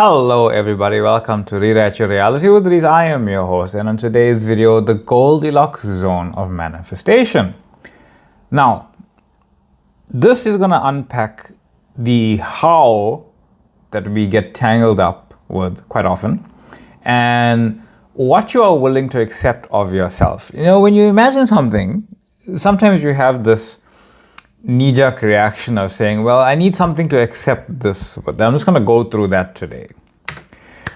Hello everybody, welcome to Rewrite Your Reality with Reese. I am your host, and on today's video, the Goldilocks Zone of Manifestation. Now, this is going to unpack the how that we get tangled up with quite often and what you are willing to accept of yourself. You know, when you imagine something, sometimes you have this knee-jerk reaction of saying, well, I need something to accept this, but I'm just going to go through that today.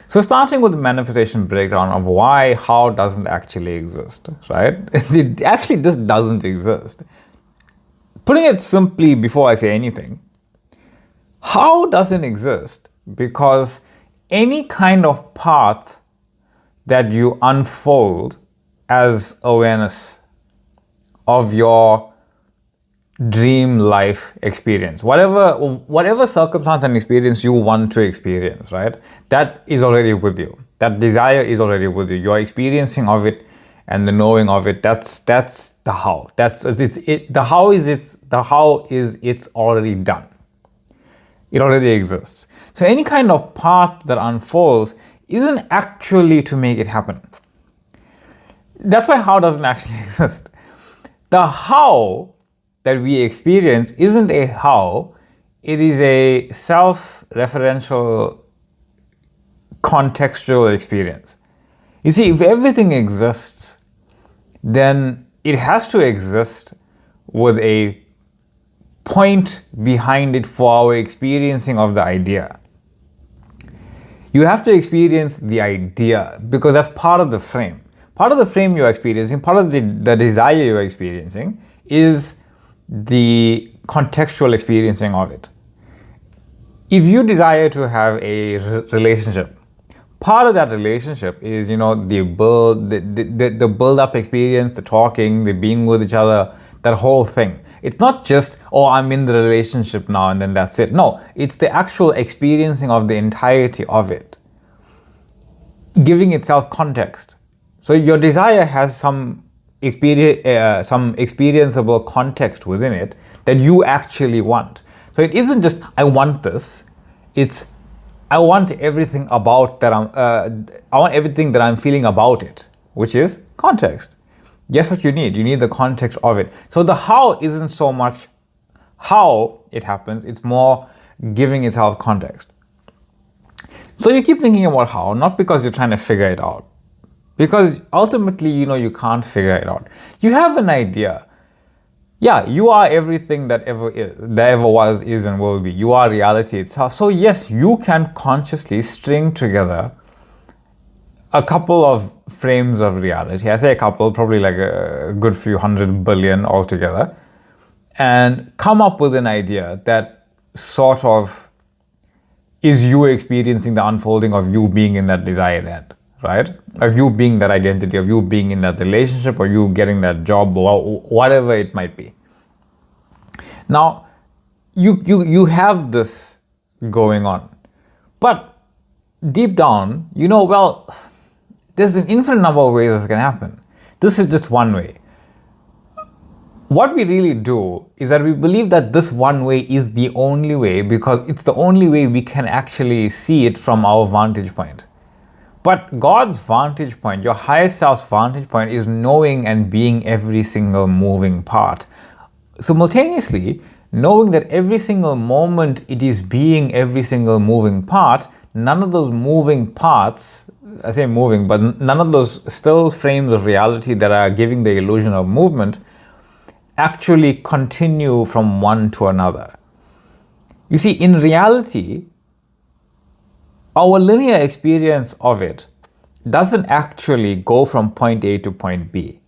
So starting with the manifestation breakdown of why how doesn't actually exist, right? It actually just doesn't exist. Putting it simply before I say anything, how doesn't exist because any kind of path that you unfold as awareness of your dream life experience, whatever circumstance and experience you want to experience, right? That is already with you. That desire is already with you. Your experiencing of it and the knowing of it, that's the how. The how is it's already done. It already exists. So any kind of path that unfolds isn't actually to make it happen. That's why how doesn't actually exist. The how that we experience isn't a how, it is a self-referential contextual experience. You see, if everything exists, then it has to exist with a point behind it for our experiencing of the idea. You have to experience the idea because that's part of the frame. Part of the frame you're experiencing, part of the desire you're experiencing is the contextual experiencing of it. If you desire to have a relationship, part of that relationship is, you know, the build-up experience, the talking, the being with each other, that whole thing. It's not just, oh, I'm in the relationship now and then that's it. No, it's the actual experiencing of the entirety of it, giving itself context. So your desire has some experienceable context within it that you actually want. So it isn't just I want this. It's I want everything about that. I want everything that I'm feeling about it, which is context. Guess what you need? You need the context of it. So the how isn't so much how it happens. It's more giving itself context. So you keep thinking about how, not because you're trying to figure it out. Because ultimately, you know, you can't figure it out. You have an idea. Yeah, you are everything that ever was, is, and will be. You are reality itself. So yes, you can consciously string together a couple of frames of reality. I say a couple, probably like a good few 100 billion altogether, and come up with an idea that sort of is you experiencing the unfolding of you being in that desired end. Right? Of you being that identity, of you being in that relationship, or you getting that job, or whatever it might be. Now, you have this going on. But deep down, you know, well, there's an infinite number of ways this can happen. This is just one way. What we really do is that we believe that this one way is the only way because it's the only way we can actually see it from our vantage point. But God's vantage point, your highest self's vantage point, is knowing and being every single moving part. Simultaneously, knowing that every single moment it is being every single moving part, none of those moving parts, I say moving, but none of those still frames of reality that are giving the illusion of movement actually continue from one to another. You see, in reality, our linear experience of it doesn't actually go from point A to point B.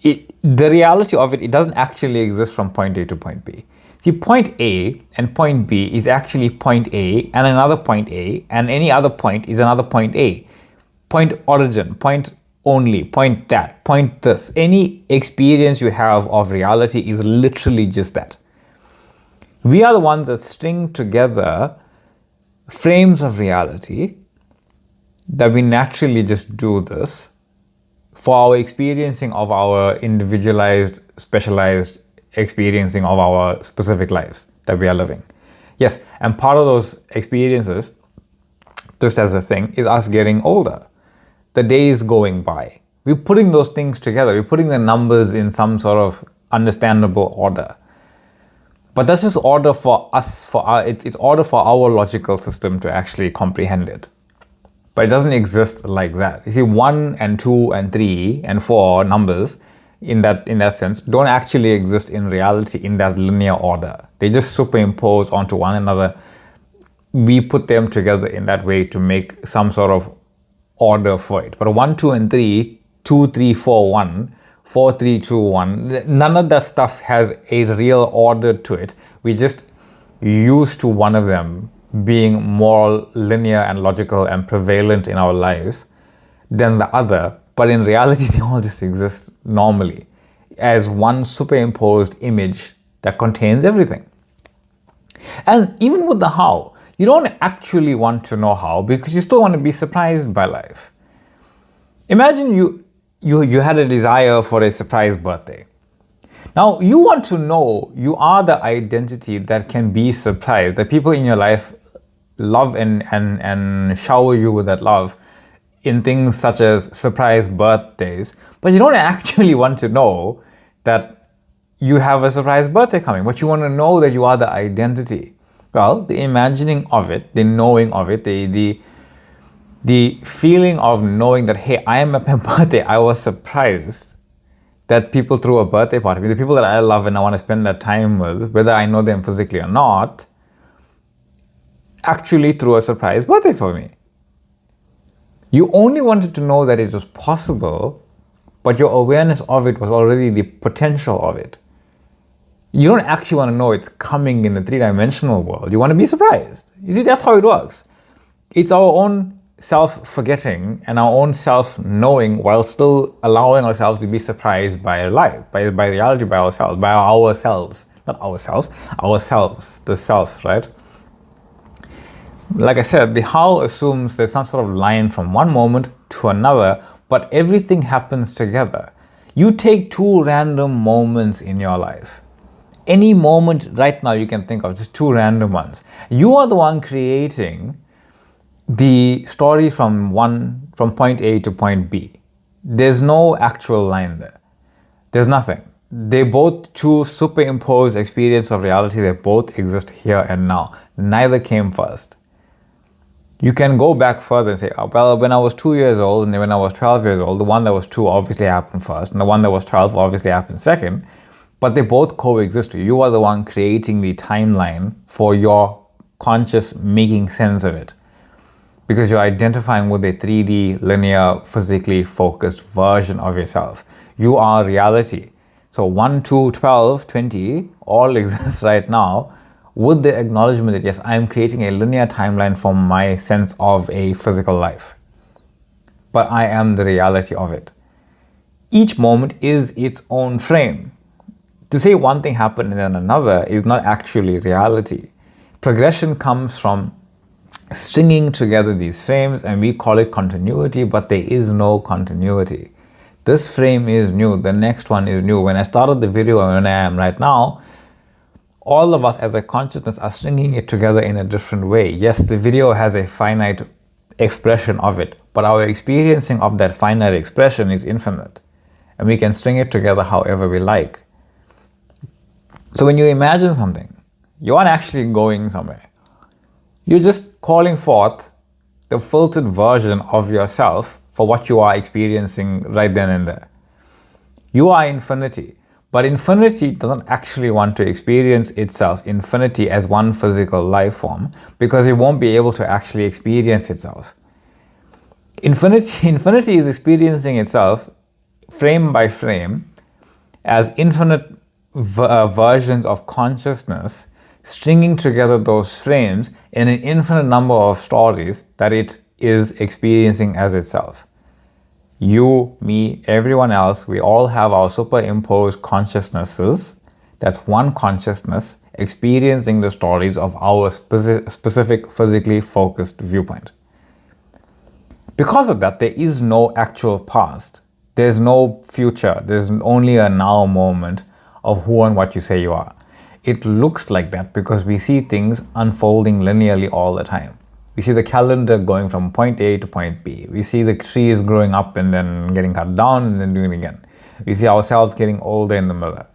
The reality of it doesn't actually exist from point A to point B. See, point A and point B is actually point A and another point A, and any other point is another point A. Point origin, point only, point that, point this. Any experience you have of reality is literally just that. We are the ones that string together frames of reality that we naturally just do this for our experiencing of our individualized, specialized experiencing of our specific lives that we are living. Yes, and part of those experiences just as a thing, is us getting older. The days going by. We're putting those things together. We're putting the numbers in some sort of understandable order. But that's just order for us, it's order for our logical system to actually comprehend it. But it doesn't exist like that. You see, 1 and 2 and 3 and 4 numbers in that sense don't actually exist in reality in that linear order. They just superimpose onto one another. We put them together in that way to make some sort of order for it. But 1, 2, and 3, 2, 3, 4, 1, 4, 3, 2, 1, none of that stuff has a real order to it. We just used to one of them being more linear and logical and prevalent in our lives than the other. But in reality, they all just exist normally as one superimposed image that contains everything. And even with the how, you don't actually want to know how because you still want to be surprised by life. Imagine you had a desire for a surprise birthday. Now, you want to know you are the identity that can be surprised, that people in your life love and shower you with that love in things such as surprise birthdays, but you don't actually want to know that you have a surprise birthday coming, but you want to know that you are the identity. Well, the imagining of it, the knowing of it, the feeling of knowing that, hey, I am at my birthday, I was surprised that people threw a birthday party. The people that I love and I want to spend that time with, whether I know them physically or not, actually threw a surprise birthday for me. You only wanted to know that it was possible, but your awareness of it was already the potential of it. You don't actually want to know it's coming in the three-dimensional world. You want to be surprised. You see, that's how it works. It's our own self-forgetting and our own self-knowing while still allowing ourselves to be surprised by life, by reality, by ourselves. Not ourselves, the self, right? Like I said, the how assumes there's some sort of line from one moment to another, but everything happens together. You take 2 random moments in your life. Any moment right now you can think of, just 2 random ones. You are the one creating the story from point A to point B. There's no actual line there. There's nothing. They both choose superimposed experience of reality. They both exist here and now. Neither came first. You can go back further and say, oh, well, when I was 2 years old and then when I was 12 years old, the one that was 2 obviously happened first and the one that was 12 obviously happened second, but they both coexist. You are the one creating the timeline for your conscious making sense of it because you're identifying with a 3D, linear, physically focused version of yourself. You are reality. So 1, 2, 12, 20 all exist right now with the acknowledgement that, yes, I am creating a linear timeline for my sense of a physical life. But I am the reality of it. Each moment is its own frame. To say one thing happened and then another is not actually reality. Progression comes from stringing together these frames, and we call it continuity, but there is no continuity. This frame is new, the next one is new. When I started the video and when I am right now, all of us as a consciousness are stringing it together in a different way. Yes, the video has a finite expression of it, but our experiencing of that finite expression is infinite, and we can string it together however we like. So when you imagine something, you aren't actually going somewhere. You're just calling forth the filtered version of yourself for what you are experiencing right then and there. You are infinity, but infinity doesn't actually want to experience itself, infinity, as one physical life form because it won't be able to actually experience itself. Infinity is experiencing itself frame by frame as infinite versions of consciousness, stringing together those frames in an infinite number of stories that it is experiencing as itself. You, me, everyone else, we all have our superimposed consciousnesses. That's one consciousness experiencing the stories of our specific physically focused viewpoint. Because of that, there is no actual past. There's no future. There's only a now moment of who and what you say you are. It looks like that because we see things unfolding linearly all the time. We see the calendar going from point A to point B. We see the trees growing up and then getting cut down and then doing it again. We see ourselves getting older in the mirror.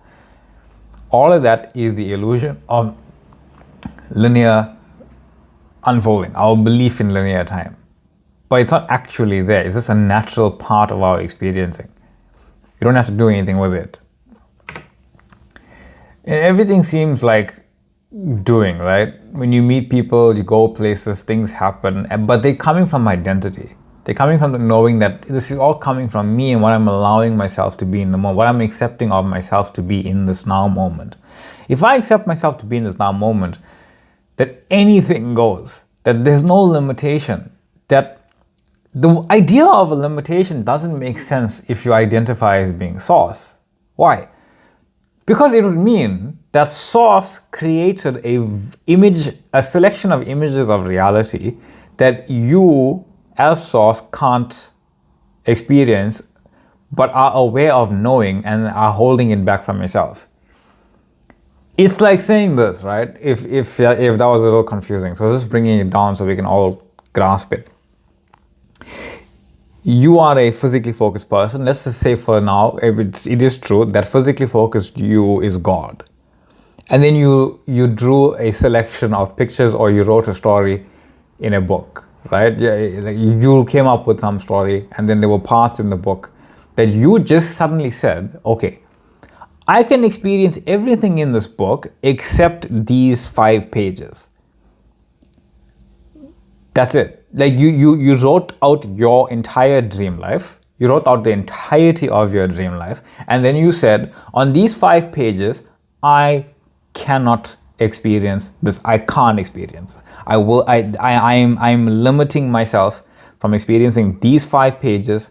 All of that is the illusion of linear unfolding, our belief in linear time. But it's not actually there. It's just a natural part of our experiencing. You don't have to do anything with it. And everything seems like doing, right? When you meet people, you go places, things happen, but they're coming from identity. They're coming from the knowing that this is all coming from me and what I'm allowing myself to be in the moment, what I'm accepting of myself to be in this now moment. If I accept myself to be in this now moment, that anything goes, that there's no limitation, that the idea of a limitation doesn't make sense if you identify as being source. Why? Because it would mean that source created a selection of images of reality that you as source can't experience, but are aware of knowing and are holding it back from yourself. It's like saying this, right? If that was a little confusing. So just bringing it down so we can all grasp it. You are a physically focused person. Let's just say for now, it is true that physically focused you is God. And then you drew a selection of pictures or you wrote a story in a book, right? Like you came up with some story and then there were parts in the book that you just suddenly said, okay, I can experience everything in this book except these 5 pages. That's it. Like you wrote out your entire dream life. You wrote out the entirety of your dream life. And then you said, on these 5 pages, I cannot experience this. I can't experience this. I'm limiting myself from experiencing these 5 pages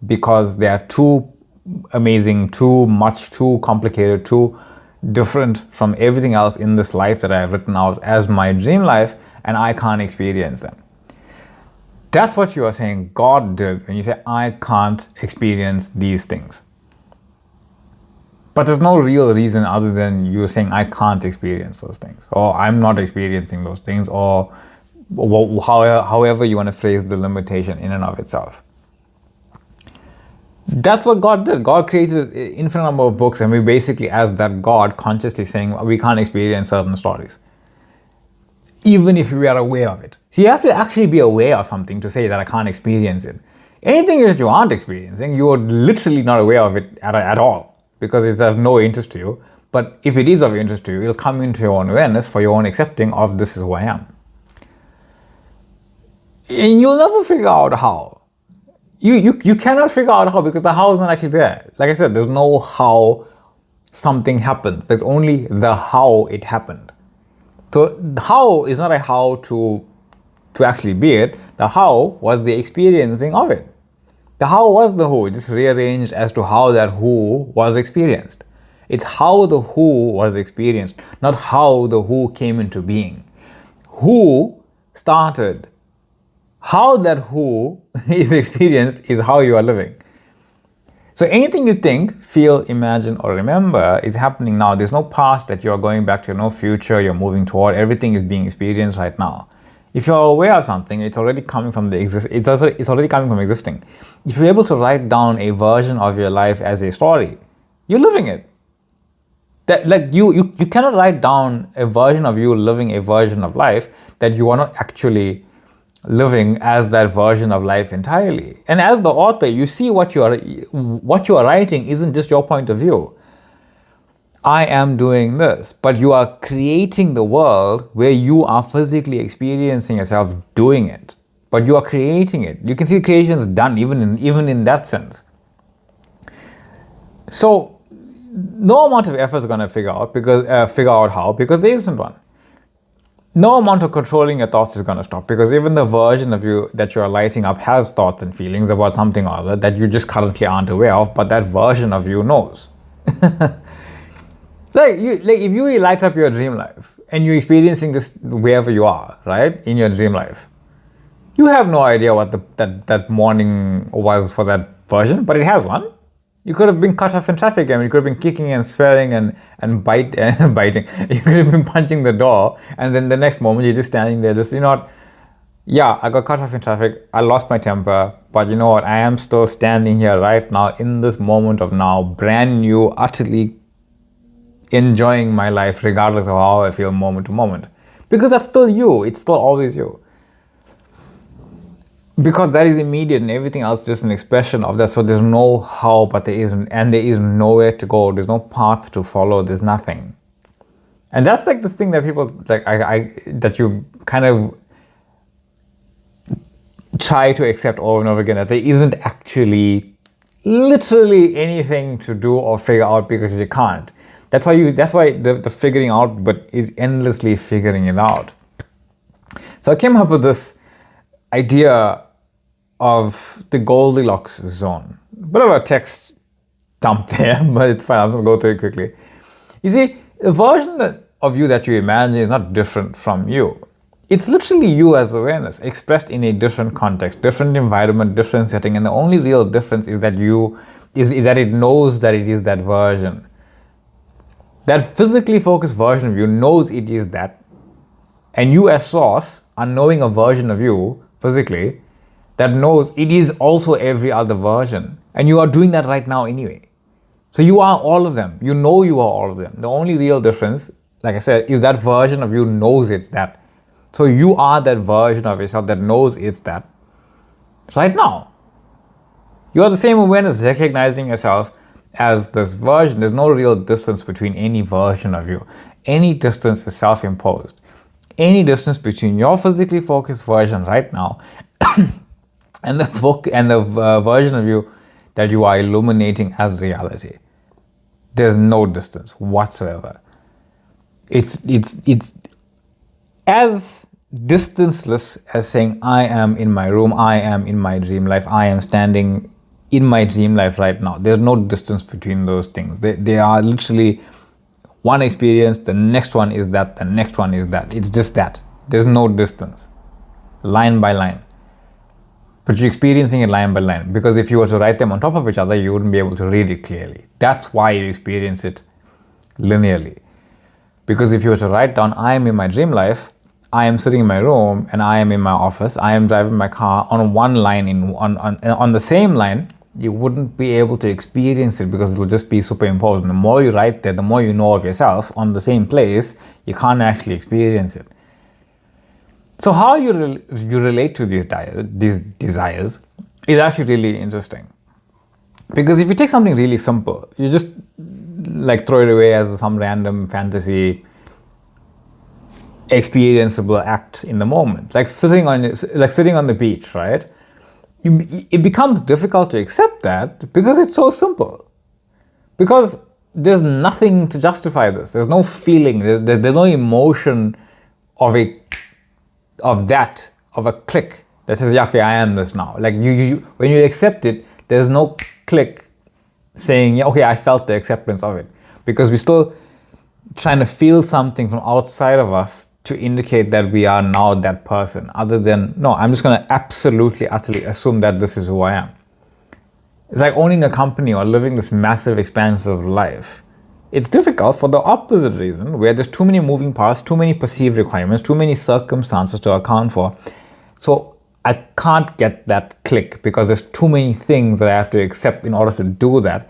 because they are too amazing, too much, too complicated, too different from everything else in this life that I have written out as my dream life, and I can't experience them. That's what you are saying God did when you say, I can't experience these things. But there's no real reason other than you saying, I can't experience those things, or I'm not experiencing those things, or however you want to phrase the limitation in and of itself. That's what God did. God created an infinite number of books, and we basically, as that God, consciously saying we can't experience certain stories, even if we are aware of it. So you have to actually be aware of something to say that I can't experience it. Anything that you aren't experiencing, you're literally not aware of it at all, because it's of no interest to you. But if it is of interest to you, it'll come into your own awareness for your own accepting of this is who I am. And you'll never figure out how. You cannot figure out how, because the how is not actually there. Like I said, there's no how something happens. There's only the how it happened. So the how is not a how to actually be it. The how was the experiencing of it. The how was the who, just rearranged as to how that who was experienced. It's how the who was experienced, not how the who came into being. Who started. How that who is experienced is how you are living. So anything you think, feel, imagine, or remember is happening now. There's no past that you're going back to, no future you're moving toward. Everything is being experienced right now. If you're aware of something, it's already coming from it's already coming from existing. If you're able to write down a version of your life as a story, you're living it. That, like you cannot write down a version of you living a version of life that you are not actually living as that version of life entirely. And as the author, you see what you are writing isn't just your point of view. I am doing this, but you are creating the world where you are physically experiencing yourself doing it. But you are creating it. You can see creation is done even in that sense. So no amount of effort is going to figure out how, because there isn't one. No amount of controlling your thoughts is going to stop, because even the version of you that you are lighting up has thoughts and feelings about something or other that you just currently aren't aware of, but that version of you knows. Like if you light up your dream life and you're experiencing this wherever you are, right, in your dream life, you have no idea what that morning was for that version, but it has one. You could have been cut off in traffic, and you could have been kicking and swearing and biting. You could have been punching the door, and then the next moment you're just standing there, just you're yeah, I got cut off in traffic, I lost my temper, but you know what? I am still standing here right now in this moment of now, brand new, utterly enjoying my life regardless of how I feel moment to moment. Because that's still you, it's still always you. Because that is immediate and everything else is just an expression of that. So there's no how, but there isn't, and there is nowhere to go. There's no path to follow. There's nothing. And that's like the thing that people like that you kind of try to accept over and over again, that there isn't actually literally anything to do or figure out because you can't. That's why the figuring out but is endlessly figuring it out. So I came up with this idea of the Goldilocks zone. Bit of a text dump there, but it's fine. I'm going to go through it quickly. You see, the version of you that you imagine is not different from you. It's literally you as awareness, expressed in a different context, different environment, different setting, and the only real difference is that that it knows that it is that version. That physically focused version of you knows it is that, and you as source are knowing a version of you physically that knows it is also every other version. And you are doing that right now anyway. So you are all of them. You know you are all of them. The only real difference, like I said, is that version of you knows it's that. So you are that version of yourself that knows it's that right now. You are the same awareness, recognizing yourself as this version. There's no real distance between any version of you. Any distance is self-imposed. Any distance between your physically focused version right now and the version of you that you are illuminating as reality. There's no distance whatsoever. It's as distanceless as saying, I am in my room, I am in my dream life, I am standing in my dream life right now. There's no distance between those things. They are literally one experience, the next one is that, the next one is that. It's just that. There's no distance, line by line. But you're experiencing it line by line, because if you were to write them on top of each other, you wouldn't be able to read it clearly. That's why you experience it linearly. Because if you were to write down, I am in my dream life, I am sitting in my room, and I am in my office, I am driving my car on one line, on the same line, you wouldn't be able to experience it because it will just be superimposed. And the more you write there, the more you know of yourself on the same place, you can't actually experience it. So how you relate to these desires is actually really interesting. Because if you take something really simple, you just like throw it away as some random fantasy experienceable act in the moment, like sitting on the beach, right? It becomes difficult to accept that because it's so simple. Because there's nothing to justify this. There's no feeling. There's no emotion of a click that says, yeah, okay, I am this now. Like you when you accept it, there's no click saying, yeah, okay, I felt the acceptance of it. Because we're still trying to feel something from outside of us to indicate that we are now that person, other than, no, I'm just going to absolutely, utterly assume that this is who I am. It's like owning a company or living this massive, expansive life. It's difficult for the opposite reason, where there's too many moving parts, too many perceived requirements, too many circumstances to account for. So I can't get that click because there's too many things that I have to accept in order to do that.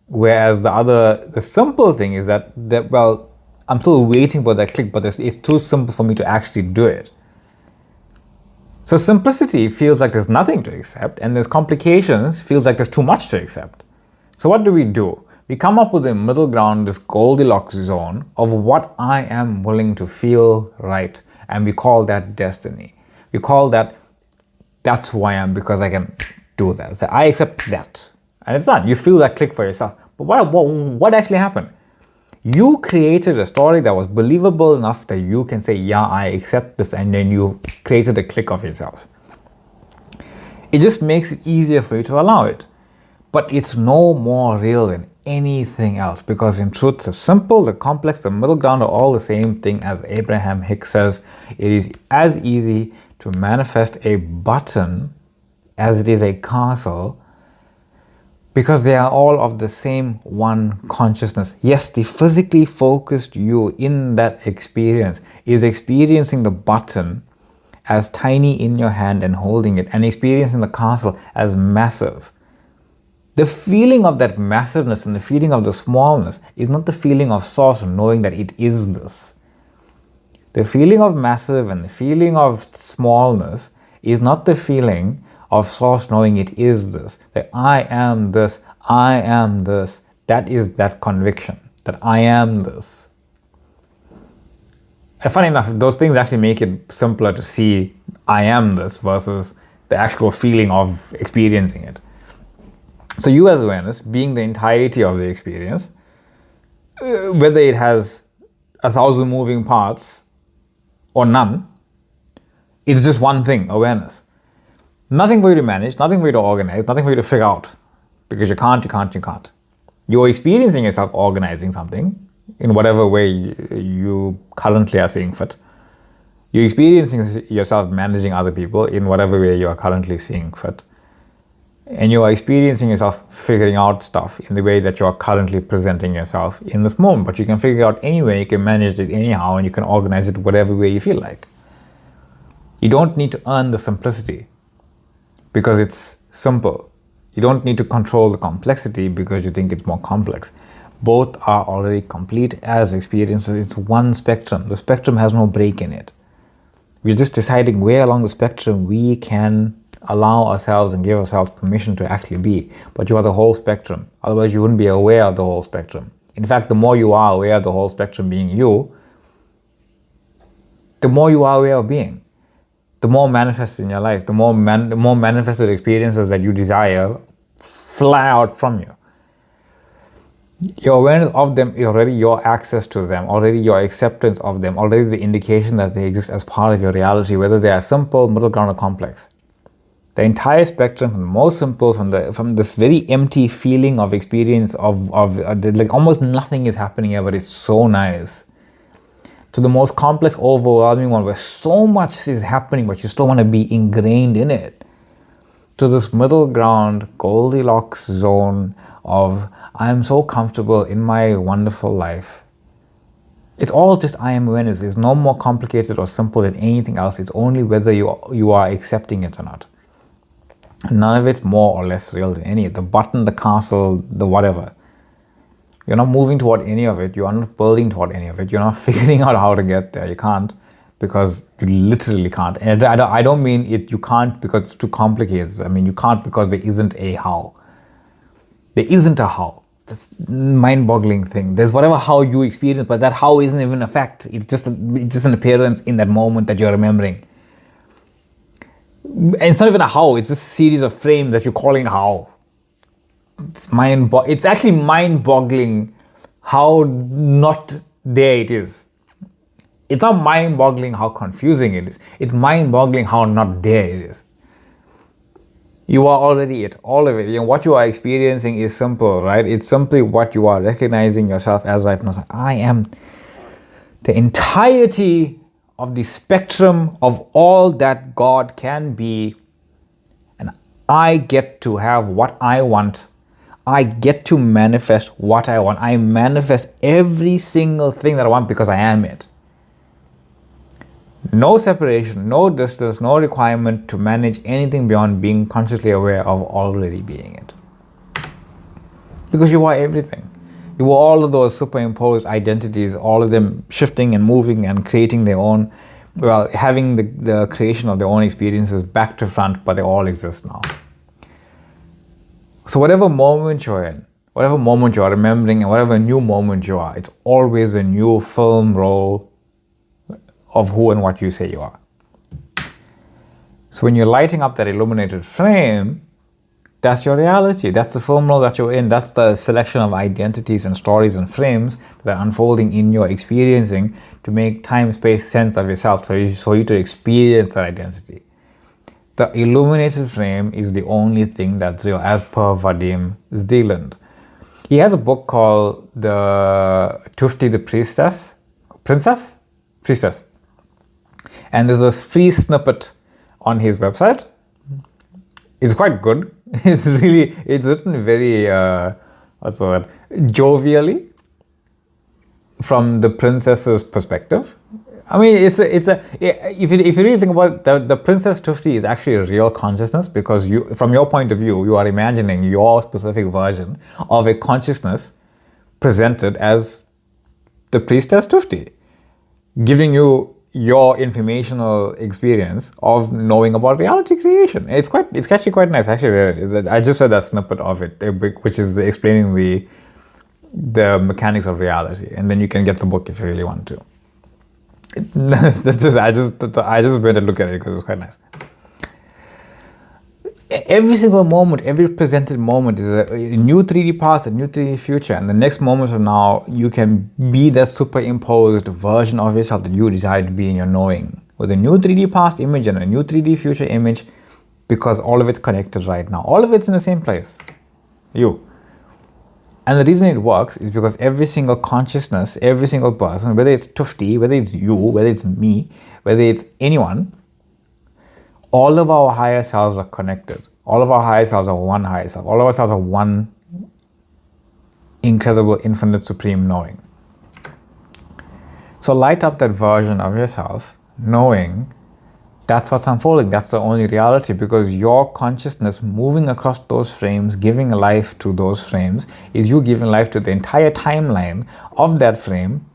Whereas the simple thing is that well, I'm still waiting for that click, but it's too simple for me to actually do it. So simplicity feels like there's nothing to accept, and there's complications feels like there's too much to accept. So what do? We come up with a middle ground, this Goldilocks zone of what I am willing to feel right, and we call that destiny. We call that's who I am because I can do that. So I accept that, and it's done. You feel that click for yourself. But what actually happened? You created a story that was believable enough that you can say, yeah, I accept this, and then you created a click of yourself. It just makes it easier for you to allow it. But it's no more real than anything else, because in truth, the simple, the complex, the middle ground are all the same thing. As Abraham Hicks says, it is as easy to manifest a button as it is a castle, because they are all of the same one consciousness. Yes, the physically focused you in that experience is experiencing the button as tiny in your hand and holding it, and experiencing the castle as massive. The feeling of that massiveness and the feeling of the smallness is not the feeling of source knowing that it is this. The feeling of massive and the feeling of smallness is not the feeling of source knowing it is this. That I am this, I am this. That is that conviction, that I am this. And funny enough, those things actually make it simpler to see I am this versus the actual feeling of experiencing it. So you as awareness, being the entirety of the experience, whether it has 1,000 moving parts or none, it's just one thing, awareness. Nothing for you to manage, nothing for you to organize, nothing for you to figure out. Because you can't. You're experiencing yourself organizing something in whatever way you currently are seeing fit. You're experiencing yourself managing other people in whatever way you are currently seeing fit. And you are experiencing yourself figuring out stuff in the way that you are currently presenting yourself in this moment. But you can figure it out anyway, you can manage it anyhow, and you can organize it whatever way you feel like. You don't need to earn the simplicity because it's simple. You don't need to control the complexity because you think it's more complex. Both are already complete as experiences. It's one spectrum. The spectrum has no break in it. We're just deciding where along the spectrum we can allow ourselves and give ourselves permission to actually be. But you are the whole spectrum. Otherwise, you wouldn't be aware of the whole spectrum. In fact, the more you are aware of the whole spectrum being you, the more you are aware of being. The more manifested in your life, the more manifested experiences that you desire fly out from you. Your awareness of them is already your access to them, already your acceptance of them, already the indication that they exist as part of your reality, whether they are simple, middle ground, or complex. The entire spectrum, from the most simple, from this very empty feeling of experience of like almost nothing is happening here, but it's so nice, to the most complex, overwhelming one where so much is happening, but you still want to be ingrained in it, to this middle ground, Goldilocks zone of I'm so comfortable in my wonderful life. It's all just I am awareness. It's no more complicated or simple than anything else. It's only whether you are accepting it or not. None of it's more or less real than any. The button, the castle, the whatever. You're not moving toward any of it. You are not building toward any of it. You're not figuring out how to get there. You can't, because you literally can't. And I don't mean it. You can't because it's too complicated. I mean, you can't because there isn't a how. There isn't a how. That's a mind-boggling thing. There's whatever how you experience, but that how isn't even a fact. It's just an appearance in that moment that you're remembering. And it's not even a how. It's just a series of frames that you're calling how. It's actually mind-boggling how not there it is. It's not mind-boggling how confusing it is. It's mind-boggling how not there it is. You are already it, all of it. What you are experiencing is simple, right? It's simply what you are recognizing yourself as right now. I am the entirety of the spectrum of all that God can be, and I get to have what I want. I get to manifest what I want. I manifest every single thing that I want because I am it. No separation, no distance, no requirement to manage anything beyond being consciously aware of already being it. Because you are everything. You are all of those superimposed identities, all of them shifting and moving and creating their own, having the creation of their own experiences back to front, but they all exist now. So whatever moment you're in, whatever moment you are remembering, and whatever new moment you are, it's always a new film roll of who and what you say you are. So when you're lighting up that illuminated frame, that's your reality. That's the film roll that you're in. That's the selection of identities and stories and frames that are unfolding in your experiencing to make time, space, sense of yourself, for you to experience that identity. The illuminated frame is the only thing that's real, as per Vadim Zeeland. He has a book called The Tufti the Priestess. And there's a free snippet on his website. It's quite good. It's written very, jovially from the princess's perspective. I mean, if you really think about it, the Princess Tufti is actually a real consciousness, because from your point of view, you are imagining your specific version of a consciousness presented as the Priestess Tufti, giving you your informational experience of knowing about reality creation. It's actually quite nice. I actually read it. I just read that snippet of it, which is explaining the mechanics of reality, and then you can get the book if you really want to. I just went to look at it because it's quite nice. Every single moment, every presented moment is a new 3D past, a new 3D future, and the next moment from now, you can be that superimposed version of yourself that you desire to be in your knowing, with a new 3D past image and a new 3D future image, because all of it's connected right now. All of it's in the same place. You. And the reason it works is because every single consciousness, every single person, whether it's Tufti, whether it's you, whether it's me, whether it's anyone, all of our higher selves are connected. All of our higher selves are one higher self. All of our selves are one incredible, infinite, supreme knowing. So light up that version of yourself, knowing that's what's unfolding. That's the only reality, because your consciousness moving across those frames, giving life to those frames, is you giving life to the entire timeline of that frame,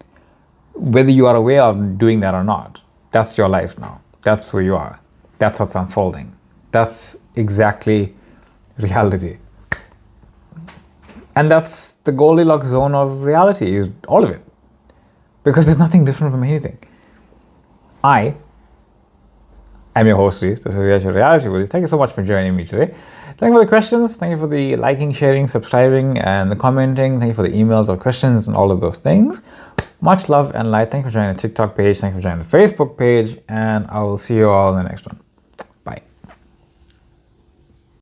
whether you are aware of doing that or not. That's your life now. That's who you are. That's what's unfolding. That's exactly reality. And that's the Goldilocks zone of reality, is all of it. Because there's nothing different from anything. I'm your host, Reese. This is Reality Buddies. Thank you so much for joining me today. Thank you for the questions. Thank you for the liking, sharing, subscribing, and the commenting. Thank you for the emails or questions and all of those things. Much love and light. Thank you for joining the TikTok page. Thank you for joining the Facebook page. And I will see you all in the next one.